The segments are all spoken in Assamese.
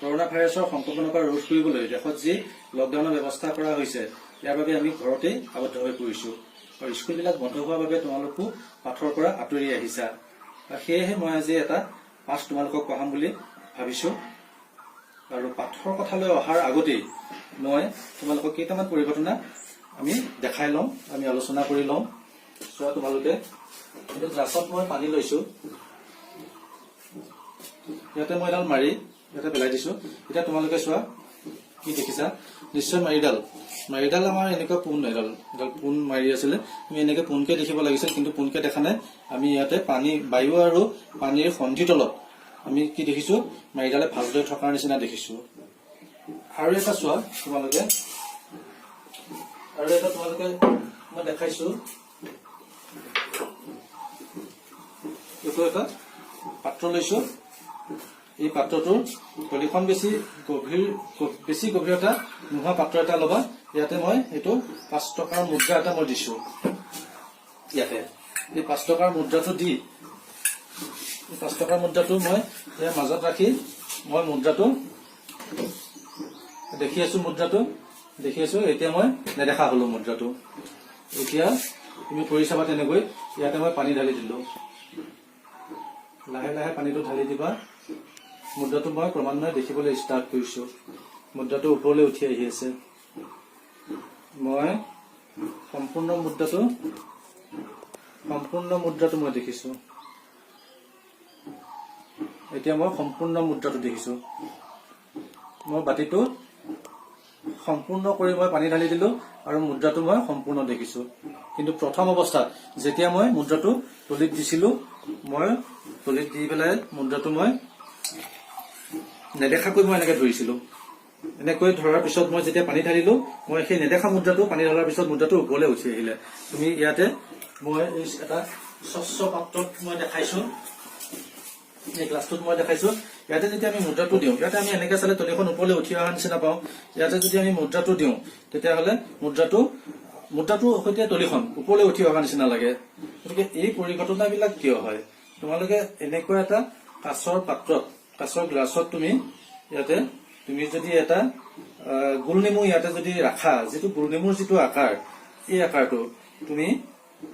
কৰোনা ভাইৰাছৰ সংক্ৰমণৰ পৰা ৰোধ কৰিবলৈ দেশত যি লকডাউনৰ ব্যৱস্থা কৰা হৈছে ইয়াৰ বাবে আমি ঘৰতেই আবদ্ধ হৈ পৰিছো আৰু স্কুলবিলাক বন্ধ হোৱাৰ বাবে তোমালোকো পাঠৰ পৰা আঁতৰি আহিছা সেয়েহে মই আজি এটা পাঠ তোমালোকক পঢ়াম বুলি ভাবিছো আৰু পাঠৰ কথালৈ অহাৰ আগতেই মই তোমালোকক কেইটামান পৰিঘটনা আমি দেখাই লম আমি আলোচনা কৰি লম চোৱা তোমালোকে এই গ্লাছত মই পানী লৈছো ইয়াতে মই এডাল মাৰি ইয়াতে পেলাই দিছো এতিয়া তোমালোকে চোৱা কি দেখিছা নিশ্চয় মাৰিডাল আমাৰ এনেকুৱা পোন এডাল পোন মাৰি আছিলে আমি এনেকৈ পোনকে দেখিব লাগিছিল কিন্তু পোনকে দেখা নাই আমি ইয়াতে পানী বায়ু আৰু পানীৰ সন্ধি তলত আমি কি দেখিছো মাৰিডালে ভালদৰে থকাৰ নিচিনা দেখিছো আৰু এটা চোৱা তোমালোকে মই দেখাইছো এইটো এটা পাত্ৰ লৈছো এই পাত্ৰটোৰ তলিখন বেছি গভীৰতা নোহোৱা পাত্ৰ এটা ল'বা ইয়াতে মই এইটো 5 টকাৰ মুদ্ৰা এটা মই দিছো ইয়াতে এই 5 টকাৰ মুদ্ৰাটো দি 5 টকাৰ মুদ্ৰাটো মই ইয়াৰ মাজত ৰাখি মই মুদ্ৰাটো দেখি আছো এতিয়া মই নেদেখা হলো মুদ্ৰাটো এতিয়া তুমি কৰি চাবা তেনেকৈ ইয়াতে মই পানী ঢালি দিলো লাহে লাহে পানীটো ঢালি দিবা মুদ্ৰাটো মই ক্ৰমান্বয়ে দেখিবলৈ ষ্টাৰ্ট কৰিছো মুদ্ৰাটো ওপৰলৈ উঠি আহি আছে মই সম্পূৰ্ণ মুদ্ৰাটো মই দেখিছো এতিয়া মই সম্পূৰ্ণ মুদ্ৰাটো দেখিছো মই বাতিটো সম্পূৰ্ণ কৰি মই পানী ঢালি দিলো আৰু মুদ্ৰাটো মই সম্পূৰ্ণ দেখিছো কিন্তু প্ৰথম অৱস্থাত যেতিয়া মই মুদ্ৰাটো তলিত দিছিলো মই তলিত দি পেলাই মুদ্ৰাটো মই নেদেখাকৈ মই এনেকৈ ধৰিছিলো এনেকৈ ধৰাৰ পিছত মই যেতিয়া পানী ঢালিলো মই সেই নেদেখা মুদ্ৰাটো পানী ঢলাৰ পিছত মুদ্ৰাটো ওপৰলৈ উঠি আহিলে তুমি ইয়াতে মই এটা স্বচ্ছ পাত্ৰত মই দেখাইছো এই গ্লাছটোত মই দেখাইছো ইয়াতে যেতিয়া আমি মুদ্ৰাটো দিওঁ ইয়াতে আমি এনেকৈ চালে তলিখন ওপৰলৈ উঠি অহা নিচিনা পাওঁ ইয়াতে যদি আমি মুদ্ৰাটো দিওঁ তেতিয়াহ'লে মুদ্ৰাটোৰ সৈতে তলিখন ওপৰলৈ উঠি অহা নিচিনা লাগে গতিকে এই পৰিঘটনাবিলাক কিয় হয় তোমালোকে এনেকুৱা এটা কাঁচৰ গ্লাছত তুমি যদি এটা গোলনেমু ইয়াতে যদি ৰাখা যিটো গোলনেমুৰ যিটো আকাৰ এই আকাৰটো তুমি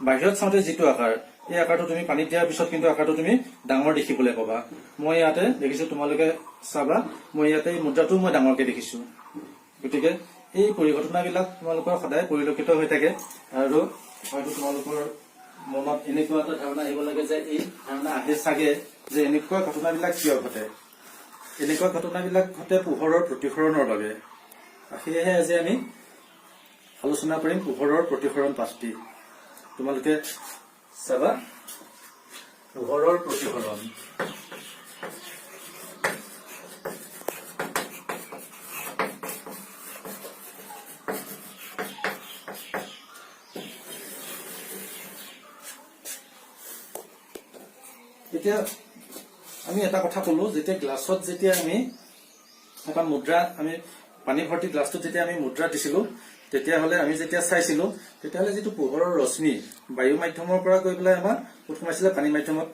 বাহিৰত চাওঁতে যিটো আকাৰ এই আকাৰটো তুমি পানীত দিয়াৰ পিছত কিন্তু আকাৰটো তুমি ডাঙৰ দেখিবলৈ পাবা মই ইয়াতে দেখিছো তোমালোকে চাবা মই ইয়াতে এই মুদ্ৰাটো মই ডাঙৰকে দেখিছো গতিকে এই পৰিঘটনাবিলাক তোমালোকৰ সদায় পৰিলক্ষিত হৈ থাকে আৰু হয়তো তোমালোকৰ মনত এনেকুৱা এটা ধাৰণা আহিব লাগে যে এই ধাৰণা আহে চাগে যে এনেকুৱা ঘটনাবিলাক কিয় ঘটে এনেকুৱা ঘটনাবিলাক ঘটে পোহৰৰ প্ৰতিফলনৰ বাবে সেয়েহে আজি আমি আলোচনা কৰিম পোহৰৰ প্ৰতিফলন পাঠটি তোমালোকে চাবা পোহৰৰ প্ৰতিফলন এতিয়া আমি এটা কথা কলো যেতিয়া গ্লাছত যেতিয়া আমি এটা মুদ্ৰা আমি পানী ভৰ্তি গ্লাছটোত যেতিয়া আমি মুদ্ৰা দিছিলো তেতিয়াহ'লে আমি যেতিয়া চাইছিলো তেতিয়াহ'লে যিটো পোহৰৰ ৰশ্মি বায়ু মাধ্যমৰ পৰা গৈ পেলাই আমাৰ ক'ত সোমাইছিলে পানী মাধ্যমত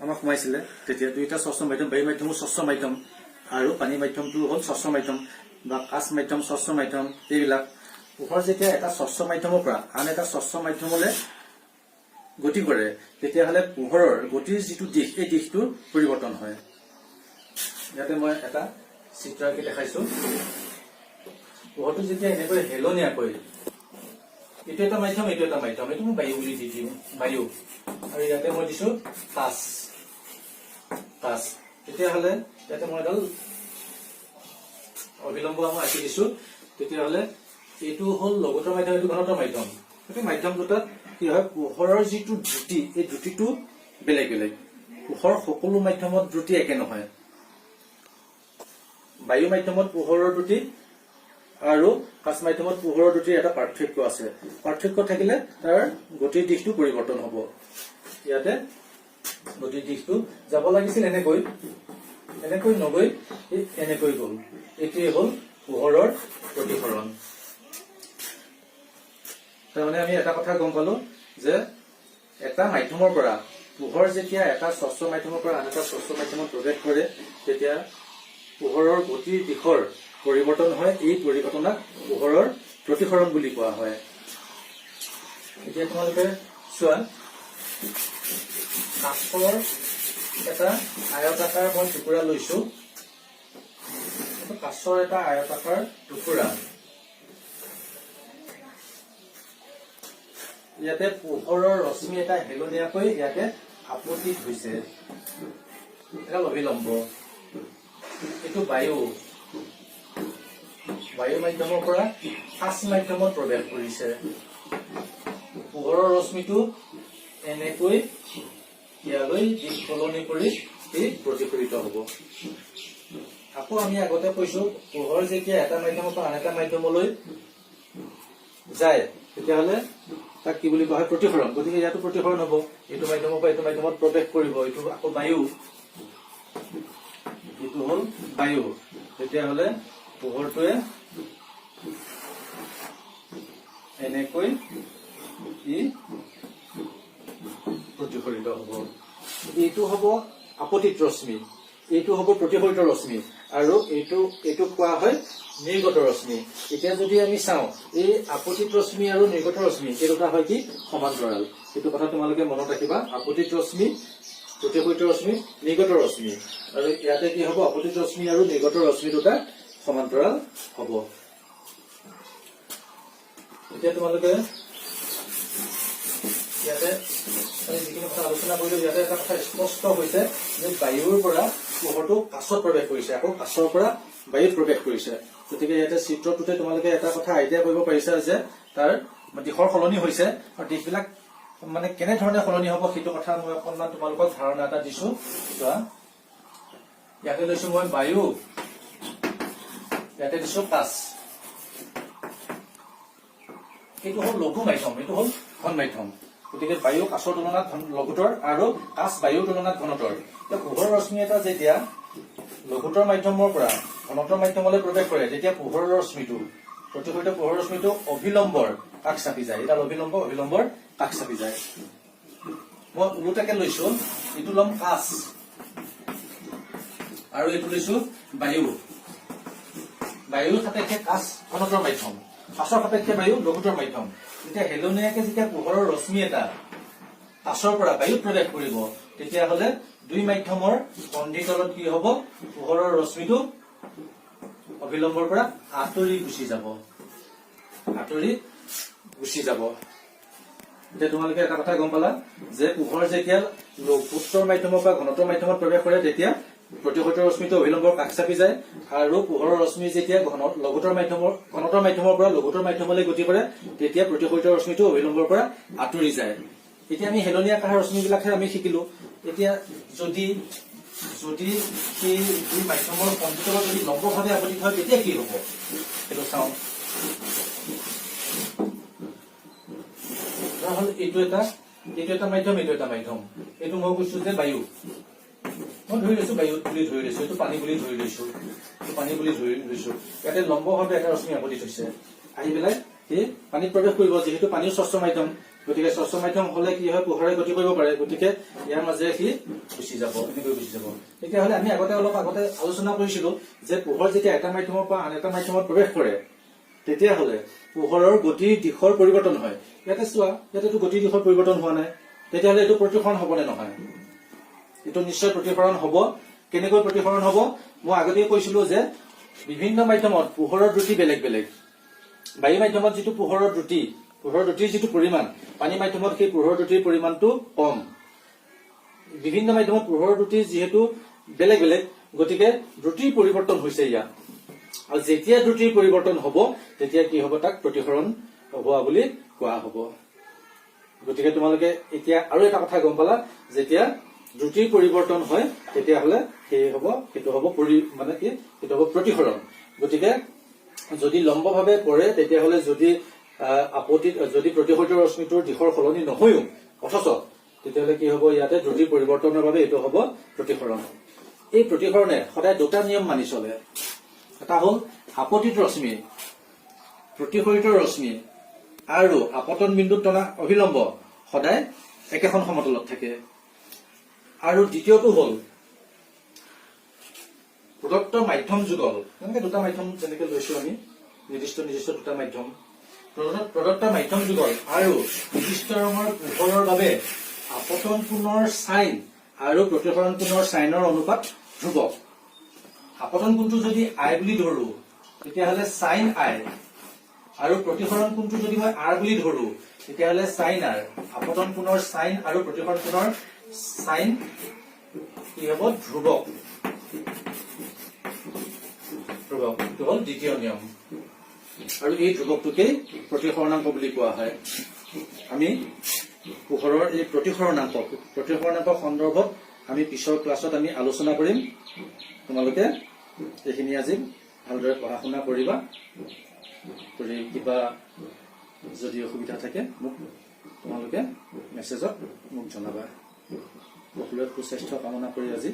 আমাৰ সোমাইছিলে তেতিয়া দুইটা স্বচ্ছ মাধ্যম বায়ু মাধ্যমো স্বচ্ছ মাধ্যম আৰু পানী মাধ্যমটো হ'ল স্বচ্ছ মাধ্যম বা কাঁচ মাধ্যম স্বচ্ছ মাধ্যম এইবিলাক পোহৰ যেতিয়া এটা স্বচ্ছ মাধ্যমৰ পৰা আন এটা স্বচ্ছ মাধ্যমলৈ গতি কৰে তেতিয়াহ'লে পোহৰৰ গতিৰ যিটো দিশ এই দিশটো পৰিৱৰ্তন হয় ইয়াতে মই এটা চিত্ৰ আঁকি দেখাইছো পোহৰটো যেতিয়া এনেকৈ হেলনীয়াকৈ এইটো এটা মাধ্যম এইটো মই বায়ু বুলি দি দিম বায়ু আৰু ইয়াতে মই দিছো কাঁচ তেতিয়াহ'লে ইয়াতে মই এডাল অবিলম্ব মই আঁকি দিছো তেতিয়াহ'লে এইটো হ'ল লঘুতৰ মাধ্যম এইটো ঘনতৰ মাধ্যম গতিকে মাধ্যম দুটাত কি হয় পোহৰৰ যিটো দ্ৰুতি এই দ্ৰুতিটো বেলেগ পোহৰ সকলো মাধ্যমত দ্ৰুতি একে নহয় বায়ু মাধ্যমত পোহৰৰ দ্ৰুতি আৰু কাঁচ মাধ্যমত পোহৰৰ দ্ৰুতিৰ এটা পাৰ্থক্য আছে পাৰ্থক্য থাকিলে তাৰ গতিৰ দিশটো পৰিৱৰ্তন হ'ব ইয়াতে গতিৰ দিশটো যাব লাগিছিল এনেকৈ নগৈ এনেকৈ গ'ল এইটোৱে হ'ল পোহৰৰ প্ৰতিফলন তাৰমানে আমি এটা কথা গম পালো যে এটা মাধ্যমৰ পৰা পোহৰ যেতিয়া এটা স্বচ্ছ মাধ্যমৰ পৰা আন এটা স্বচ্ছ মাধ্যমত প্ৰৱেশ কৰে তেতিয়া পোহৰৰ গতিৰ দিশৰ পৰিৱৰ্তন হয় এই পৰিঘটনাক পোহৰৰ প্ৰতিসৰণ বুলি কোৱা হয়। এতিয়া তোমালোকে চোৱা, কাঠৰ এটা আয়তাকাৰ মই টুকুৰা লৈছো। কাঠৰ এটা আয়তাকাৰ টুকুৰা, ইয়াতে পোহৰৰ ৰশ্মি এটা হেলনীয়াকৈ ইয়াতে আপতিত হৈছে। এটা অভিলম্ব, এইটো বায়ু মাধ্যমৰ পৰা ফাঁচ মাধ্যমত প্ৰৱেশ কৰিছে। পোহৰৰ ৰশ্মিটো এনেকৈ ইয়ালৈ দিশ সলনি কৰি প্ৰতিফলিত হ'ব। আকৌ আমি আগতে কৈছো, পোহৰ যেতিয়া এটা মাধ্যমৰ পৰা আন এটা মাধ্যমলৈ যায় তেতিয়াহ'লে তাক কি বুলি কোৱা হয়? প্ৰতিসৰণ। গতিকে ইয়াতো প্ৰতিসৰণ হ'ব, এইটো মাধ্যমৰ পৰা এইটো মাধ্যমত প্ৰৱেশ কৰিব। এইটো আকৌ বায়ু, এইটো হ'ল বায়ু। তেতিয়াহ'লে পোহৰটোৱে এনেকৈ প্ৰতিফলিত হ'ব। এইটো হ'ব আপতিত ৰশ্মি, এইটো হ'ব প্ৰতিফলিত ৰশ্মি, আৰু এইটো কোৱা হয় নিৰ্গত ৰশ্মি। এতিয়া যদি আমি চাওঁ, এই আপতিত ৰশ্মি আৰু নিৰ্গত ৰশ্মি এই দুটা হয় কি? সমান্তৰাল। এইটো কথা তোমালোকে মনত ৰাখিবা। আপতিত ৰশ্মি, প্ৰতিফলিত ৰশ্মি, নিৰ্গত ৰশ্মি, আৰু ইয়াতে কি হ'ব? আপতিত ৰশ্মি আৰু নিৰ্গত ৰশ্মি দুটা সমান্তৰাল হ'ব। এতিয়া তোমালোকে ইয়াতে যিখিনি কথা আলোচনা কৰিলো, ইয়াতে এটা কথা স্পষ্ট হৈছে যে বায়ুৰ পৰা পোহৰটো কাছত প্ৰৱেশ কৰিছে, আকৌ কাছৰ পৰা বায়ুত প্ৰৱেশ কৰিছে। গতিকে ইয়াতে চিত্ৰটোতে তোমালোকে এটা কথা আইডিয়া কৰিব পাৰিছা যে তাৰ দিশৰ সলনি হৈছে, আৰু দিশবিলাক মানে কেনেধৰণে সলনি হ'ব সেইটো কথা মই অকণমান তোমালোকক ধাৰণা এটা দিছো। চোৱা, ইয়াতে লৈছো মই বায়ু, ইয়াতে দিছো কাছ। এইটো হ'ল লঘু মাধ্যম, এইটো হ'ল ঘন মাধ্যম। গতিকে বায়ু কাছৰ তুলনাত লঘুতৰ আৰু কাছ বায়ুৰ তুলনাত ঘনতৰ। এতিয়া পোহৰৰ ৰশ্মি এটা যেতিয়া লঘুতৰ মাধ্যমৰ পৰা ঘনতৰ মাধ্যমলৈ প্ৰৱেশ কৰে, তেতিয়া পোহৰৰ ৰশ্মিটো, প্ৰতিফলিত পোহৰৰ ৰশ্মিটো অভিলম্বৰ কাষ চাপি যায়। এডাল অভিলম্বৰ কাষ চাপি যায়। মই ওলোটাকে লৈছো, এইটো ল'ম কাছ আৰু এইটো লৈছো বায়ু। বায়ুৰ সাপেক্ষে কাছ ঘনতৰ মাধ্যম, কাছৰ সাপেক্ষে বায়ু লঘুতৰ মাধ্যম। এতিয়া হেলনীয়াকে যেতিয়া পোহৰৰ ৰশ্মি এটা কাছৰ পৰা বায়ুত প্ৰৱেশ কৰিব, তেতিয়াহ'লে দুই মাধ্যমৰ সন্ধিতলত কি হ'ব? পোহৰৰ ৰশ্মিটো অভিলম্বৰ পৰা আঁতৰি গুচি যাব। এতিয়া তোমালোকে এটা কথা গম পালা যে পোহৰ যেতিয়া লঘুতৰ মাধ্যমৰ পৰা ঘনতৰ মাধ্যমত প্ৰৱেশ কৰে, তেতিয়া প্ৰতিফলিত ৰশ্মিটো অভিলম্বৰ কাষ চাপি যায়, আৰু পোহৰৰ ৰশ্মি যেতিয়া ঘনতৰ মাধ্যমৰ পৰা লঘুতৰ মাধ্যমলৈ গতি কৰে, তেতিয়া প্ৰতিফলিত ৰশ্মিটো অভিলম্বৰ পৰা আঁতৰি যায়। এতিয়া আমি হেলনীয়া আকাৰৰ ৰশ্মিবিলাকহে আমি শিকিলো। এতিয়া যদি সেই দুই মাধ্যমৰ সন্ধিতলত যদি লম্বভাৱে আপতিত হয়, তেতিয়া কি হ'ব সেইটো চাওঁ। এইটো এটা মাধ্যম, এইটো এটা মাধ্যম। এইটো মই কৈছো যে বায়ু, মই ধৰি লৈছো বায়ু বুলি ধৰি লৈছো, এইটো পানী বুলি ধৰি লৈছো, ইয়াতে লম্বভাৱে এটা ৰশ্মি আপতিত হৈছে, আহি পেলাই সেই পানীত প্ৰৱেশ কৰিব। যিহেতু পানীও স্বচ্ছ মাধ্যম, গতিকে স্বচ্ছ মাধ্যম হলে কি হয়? পোহৰে গতি কৰিব পাৰে। গতিকে ইয়াৰ মাজেৰে সি গুচি যাব, এনেকৈ গুচি যাব। তেতিয়াহ'লে আমি অলপ আগতে আলোচনা কৰিছিলো যে পোহৰ যেতিয়া এটা মাধ্যমৰ পৰা আন এটা মাধ্যমত প্ৰৱেশ কৰে, তেতিয়াহ'লে পোহৰৰ গতিৰ দিশৰ পৰিৱৰ্তন হয়। ইয়াতে চোৱা, ইয়াতেতো গতিৰ দিশৰ পৰিৱৰ্তন হোৱা নাই, তেতিয়াহ'লে এইটো প্ৰতিসৰণ হ'ব নে নহয়? এইটো নিশ্চয় প্ৰতিসৰণ হ'ব। কেনেকৈ প্ৰতিসৰণ হ'ব? মই আগতেই কৈছিলো যে বিভিন্ন মাধ্যমত পোহৰৰ দ্ৰুতি বেলেগ বেলেগ। বায়ু মাধ্যমত যিটো পোহৰৰ দ্ৰুতিৰ যিটো পৰিমাণ, পানী মাধ্যমত সেই পোহৰৰ দ্ৰুতিৰ পৰিমাণটো কম। বিভিন্ন মাধ্যমত পোহৰৰ দ্ৰুতি যিহেতু বেলেগ বেলেগ, গতিকে দ্ৰুতিৰ পৰিৱৰ্তন হৈছে ইয়াত। আৰু যেতিয়া দ্ৰুতিৰ পৰিৱৰ্তন হ'ব, তেতিয়া কি হ'ব? তাক প্ৰতিসৰণ হোৱা বুলি কোৱা হ'ব। গতিকে তোমালোকে এতিয়া আৰু এটা কথা গম পালা, যেতিয়া দ্ৰুতিৰ পৰিৱৰ্তন হয় তেতিয়াহ'লে সেইটো হ'ব প্ৰতিসৰণ। গতিকে যদি লম্বভাৱে পৰে, তেতিয়াহ'লে যদি প্ৰতিফলিত ৰশ্মিটোৰ দিশৰ সলনি নহয়ও অথচ, তেতিয়াহ'লে কি হ'ব? ইয়াতে দ্ৰুতিৰ পৰিৱৰ্তনৰ বাবে এইটো হ'ব প্ৰতিসৰণ। এই প্ৰতিসৰণে সদায় দুটা নিয়ম মানি চলে। এটা হ'ল আপতিত ৰশ্মি, প্ৰতিফলিত ৰশ্মি আৰু আপতন বিন্দুত টনা অভিলম্ব সদায় একেখন সমতলত থাকে। আৰু দ্বিতীয়টো হ'ল প্ৰদত্ত মাধ্যম যুগল, এনেকে দুটা মাধ্যম যেনেকে লৈছো আমি, নিৰ্দিষ্ট দুটা মাধ্যম, প্ৰদত্ত মাধ্যম যুগল আৰু নিৰ্দিষ্ট ৰঙৰ পোহৰৰ বাবে আপতন কোণৰ চাইন আৰু প্ৰতিসৰণ কোণৰ চাইনৰ অনুপাত ধ্ৰুৱক। আপতন কোণটো যদি আই বুলি ধৰো তেতিয়াহ'লে চাইন আই, আৰু প্ৰতিসৰণ কোণটো যদি মই আৰ বুলি ধৰো তেতিয়াহ'লে চাইন আৰ। আপতন কোণৰ চাইন আৰু প্ৰতিসৰণ কোণৰ চাইন কি হ'ব? ধ্ৰুৱক। এইটো হ'ল দ্বিতীয় নিয়ম, আৰু এই ধ্ৰুৱকটোকেই প্ৰতিসৰণাংক বুলি কোৱা হয়। আমি পোহৰৰ এই প্ৰতিসৰণাংক সন্দৰ্ভত আমি পিছৰ ক্লাছত আমি আলোচনা কৰিম। তোমালোকে এইখিনি আজি ভালদৰে পঢ়া শুনা কৰিবা। কিবা যদি অসুবিধা থাকে তোমালোকে মেছেজত মোক জনাবা। সকলোৱে সুস্বাস্থ্য কামনা কৰি আজি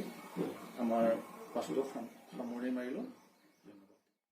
আমাৰ পাঠটো সামৰণি মাৰিলোঁ।